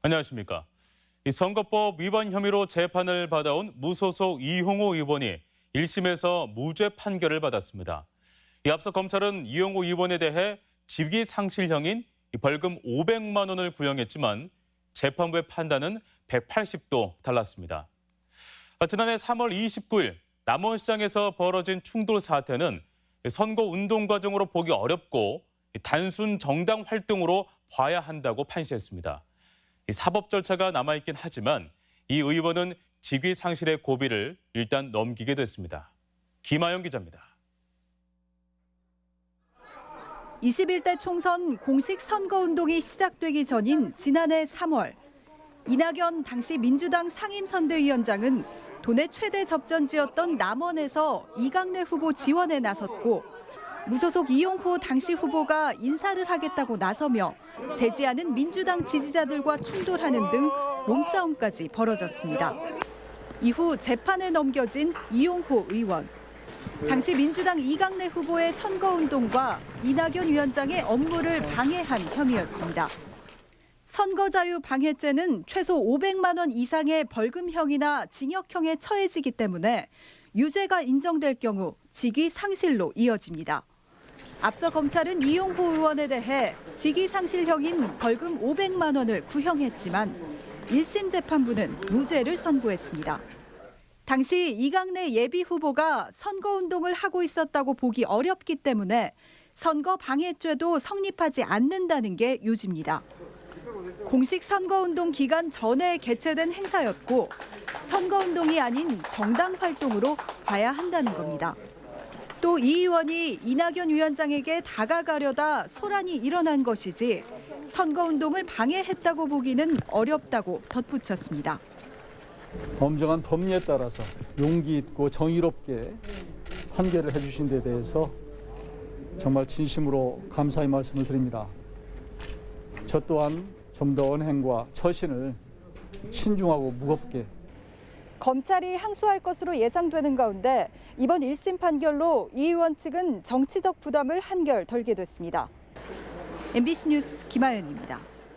안녕하십니까. 이 선거법 위반 혐의로 재판을 받아온 무소속 이홍호 의원이 1심에서 무죄 판결을 받았습니다. 앞서 검찰은 이홍호 의원에 대해 직위상실형인 벌금 500만 원을 구형했지만 재판부의 판단은 180도 달랐습니다. 지난해 3월 29일 남원시장에서 벌어진 충돌 사태는 선거 운동 과정으로 보기 어렵고 단순 정당 활동으로 봐야 한다고 판시했습니다. 사법 절차가 남아있긴 하지만 이 의원은 직위상실의 고비를 일단 넘기게 됐습니다. 김아영 기자입니다. 21대 총선 공식 선거운동이 시작되기 전인 지난해 3월, 이낙연 당시 민주당 상임선대위원장은 도내 최대 접전지였던 남원에서 이강래 후보 지원에 나섰고 무소속 이용호 당시 후보가 인사를 하겠다고 나서며 제지하는 민주당 지지자들과 충돌하는 등 몸싸움까지 벌어졌습니다. 이후 재판에 넘겨진 이용호 의원. 당시 민주당 이강래 후보의 선거운동과 이낙연 위원장의 업무를 방해한 혐의였습니다. 선거자유 방해죄는 최소 500만 원 이상의 벌금형이나 징역형에 처해지기 때문에 유죄가 인정될 경우 직위상실로 이어집니다. 앞서 검찰은 이용호 의원에 대해 직위상실형인 벌금 500만 원을 구형했지만 1심 재판부는 무죄를 선고했습니다. 당시 이강래 예비후보가 선거운동을 하고 있었다고 보기 어렵기 때문에 선거 방해죄도 성립하지 않는다는 게 요지입니다. 공식 선거운동 기간 전에 개최된 행사였고 선거운동이 아닌 정당 활동으로 봐야 한다는 겁니다. 또 이 의원이 이낙연 위원장에게 다가가려다 소란이 일어난 것이지 선거운동을 방해했다고 보기는 어렵다고 덧붙였습니다. 엄정한 법리에 따라서 용기 있고 정의롭게 판결을 해주신 데 대해서 정말 진심으로 감사의 말씀을 드립니다. 저 또한 좀 더 언행과 처신을 신중하고 무겁게 검찰이 항소할 것으로 예상되는 가운데 이번 1심 판결로 이 의원 측은 정치적 부담을 한결 덜게 됐습니다. MBC 뉴스 김아연입니다.